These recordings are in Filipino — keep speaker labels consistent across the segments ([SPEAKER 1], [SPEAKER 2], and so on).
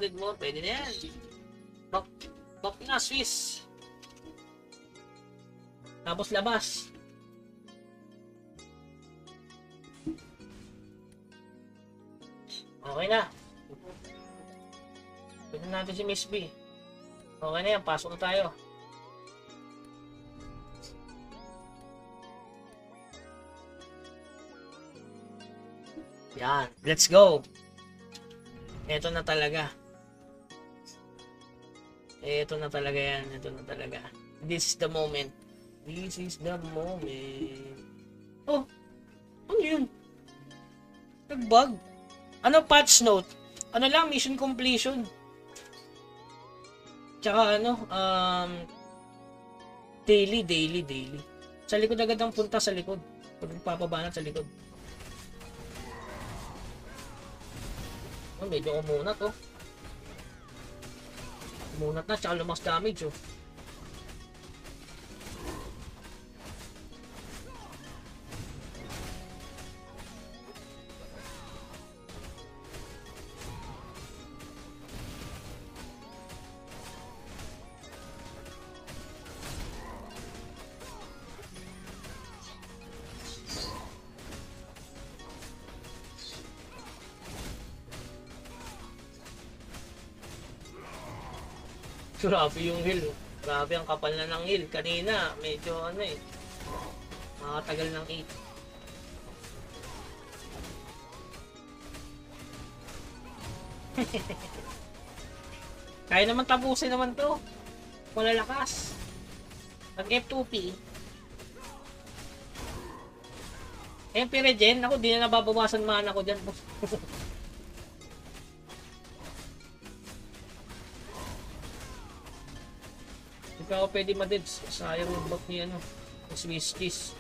[SPEAKER 1] 200 more. Pwede na yan. Bak na, Swiss. Tapos labas. Okay na. Pwede natin si Miss B. Okay na yan. Pasok na tayo. Yan. Let's go. Ito na talaga. Ito na talaga yan. Ito na talaga. This is the moment. This is the moment. Oh. Ano yun? Nag-bug. Ano patch note? Ano lang, mission completion. Tsaka ano, daily. Sa likod agad ang punta sa likod. Pag nagpapabanat sa likod. Oh, medyo kumunat oh. Kumunat na, tsaka lumas damage oh. Grabe yung heal. Grabe ang kapal na ng heal. Kanina, medyo ano eh. Makatagal ng 8. Kaya naman tapusin naman to. Malalakas. Nag F2P. MP regen. Ako, di na nababawasan mana ko dyan. Hindi ako pwede madeds. Sayang yung buff ni ano. Swiss cheese.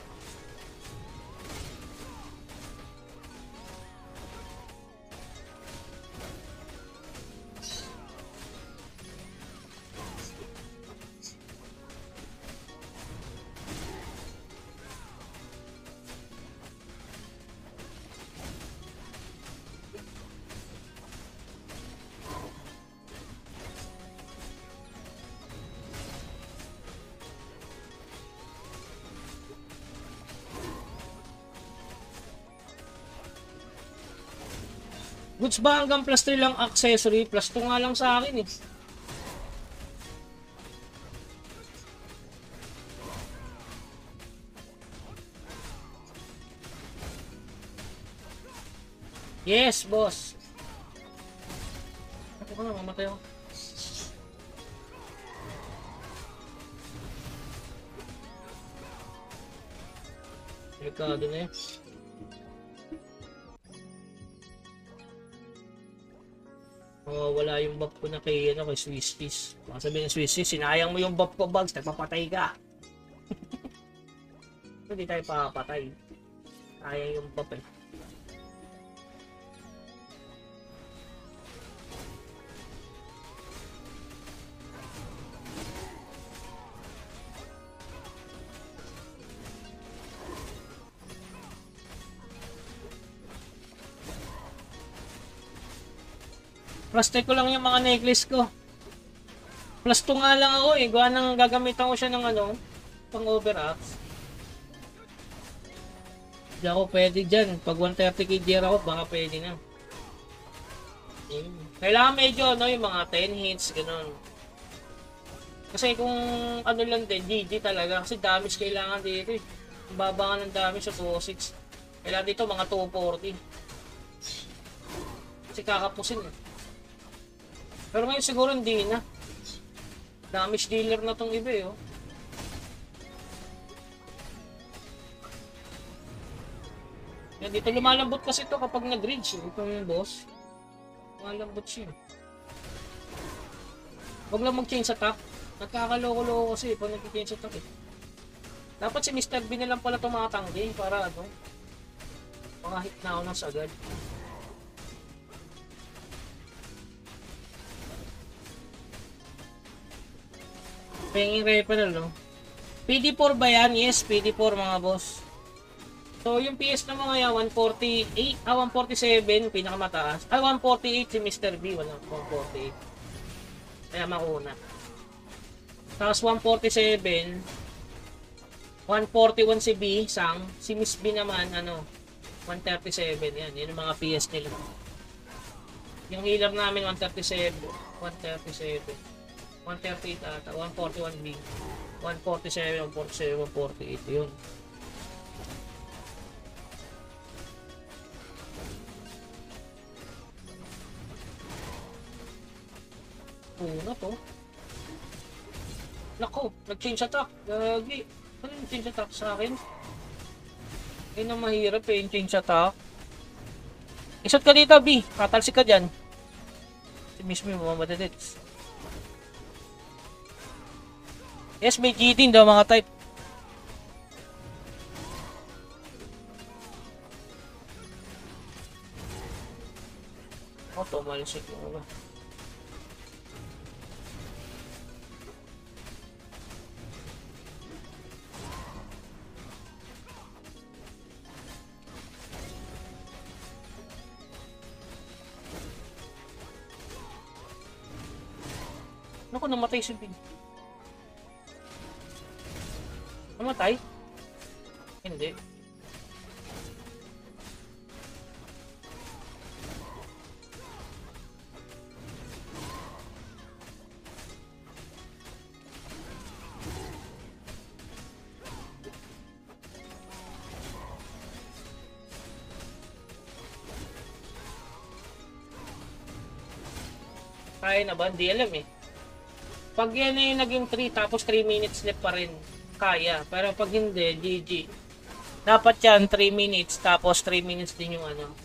[SPEAKER 1] Goods ba hanggang plus 3 lang accessory? Plus 2 nga lang sa akin eh. Yes, boss. Ako ka na, mamatay ako. Delikado na yun. Wala yung buff ko na kay Swiss cheese. Baka sabihin ng Swiss cheese, sinayang mo yung buff ko, Bugs, nagpapatay ka. Hindi tayo papatay. Sayang yung buff eh. Plus 3 ko lang yung mga necklace ko. Plus 2 nga lang ako eh. Gawa nang gagamitan ko siya ng ano, pang overups. Hindi ako pwede dyan. Pag 130k gear ako, baka pwede na. Kailangan medyo ano, yung mga 10 hits, ganun. Kasi kung ano lang din, GG talaga. Kasi damage kailangan dito eh. Ang baba nga ng damage sa 206. Kailangan dito mga 240. Kasi kakapusin eh. Pero ngayon siguro hindi na. Damage dealer na tong iba eh. Oh. Yan, dito lumalambot kasi ito kapag nag-reach. Ito yung boss. Lumalambot siya. Huwag lang mag-change sa top. Nagkakaloko-loko kasi pag nag-change sa top eh. Dapat si Mr. B na lang pala tumatanggi para ano. Mga hit na ako ng sagad. Penging referral, no? PD4 ba yan? Yes, PD4 mga boss. So, yung PS na mga yan, 148, 147, pinakamataas. 148 si Mr. B, 148. Kaya mauna. Tapos 147, 141 si B, Sang. Si Miss B naman, 137. Yan, yun yung mga PS nila. Yung healer namin, 137. 138 ata, 141 B. 147, 147, 148, yun. Una to. Nako, nag-change attack. Gagi. Ano yung change attack sa akin? Ayun ang mahirap eh, yung change attack. Isot ka dito, B. Tatalsik ka dyan. Si Miss me, mamadadits. Yes, may cheating daw mga type. Oh, tumalsik mo ba? Naku, namatay si Pin. Namatay? Hindi. Kaya na ba? Hindi alam eh. Pag yan ay naging 3 tapos 3 minutes left pa rin, kaya. Pero pag hindi, GG. Dapat yan 3 minutes tapos 3 minutes din yung ano.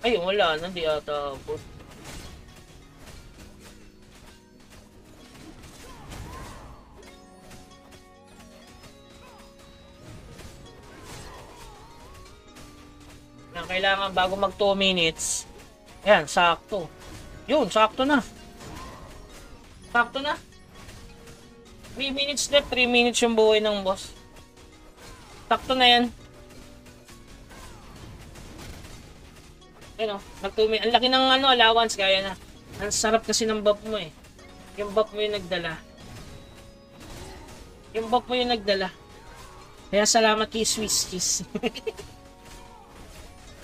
[SPEAKER 1] Ay, wala na, di ata abot. Kailangan bago mag 2 minutes. Ayan, sakto. Yun, sakto na. Sakto na. 3 minutes left, 3 minutes yung buhay ng boss. Sakto na yan. Ayan o, nag-2 minutes. Ang laki ng allowance, kaya na. Ang sarap kasi ng buff mo eh. Yung buff mo yung nagdala. Yung buff mo yung nagdala. Kaya salamat kay Swiss Cheese.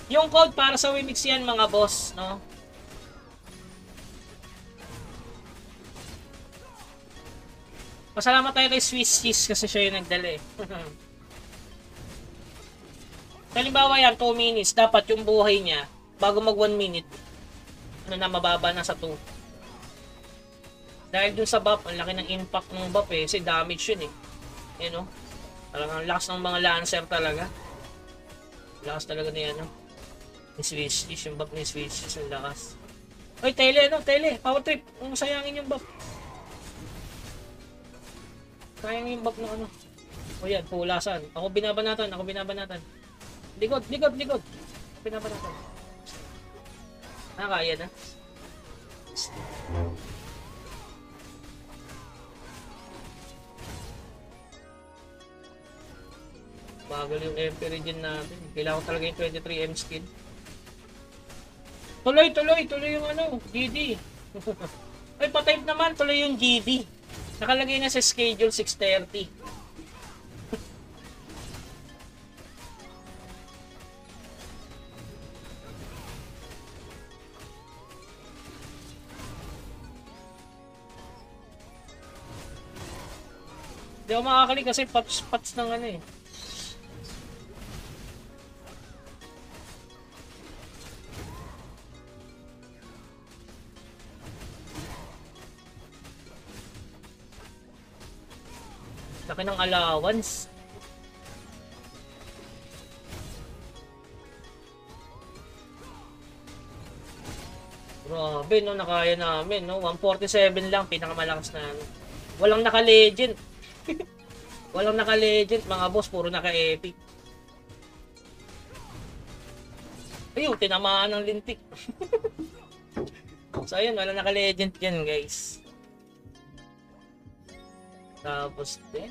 [SPEAKER 1] Yung code para sa Wimix yan mga boss, no? Pasalamat tayo kay Swiss Cheese kasi siya yung nagdala eh. Halimbawa yan, 2 minutes, dapat yung buhay niya, bago mag 1 minute, mababa na sa 2. Dahil dun sa buff, ang laki ng impact ng buff eh, kasi damage yun eh. You know? Talagang lakas ng mga Lancer talaga. Lakas talaga na yan, no? Yung Swiss Cheese, yung buff ni Swiss Cheese, ang lakas. Oy, Tele, Tele, power trip, kung sayangin yung buff. Sayang yung buff ng O yan, pulasan. Ako binabanatan. Likod. Binabanatan. Kaya na. Bagal yung MP region natin. Kailangan ko talaga yung 23M skill. Tuloy yung GD. Ay, pa-type naman, tuloy yung GD. Nakalagay na sa schedule 6:30. Hindi ako makakalik kasi pats ng eh. Laki ng allowance. Grabe, no, nakaya namin, no? 147 lang, pinakamalakas na, Walang naka-legend. Walang naka-legend, mga boss, puro naka-epic. Ayun, tinamaan ng lintik. So, ayun, walang naka-legend yan, guys. Tapos din,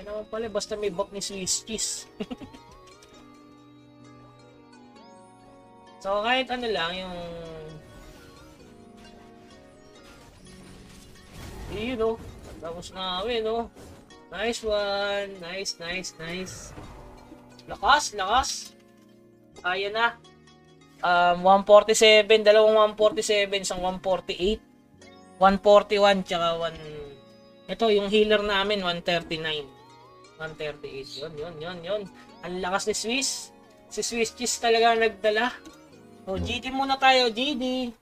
[SPEAKER 1] Kaya naman pala, basta may buff ni Swiss cheese. So, kahit ano lang, yung... Yun, no? Tapos na kami, no? Nice one. Nice, nice, nice. Lakas, lakas. Kaya na. 147, dalawang 147, isang 148. 141, tsaka 1... Ito, yung healer namin, 139. 138. Yun. Ang lakas ni Swiss. Si Swiss cheese talaga nagdala. So, GD muna tayo, GD.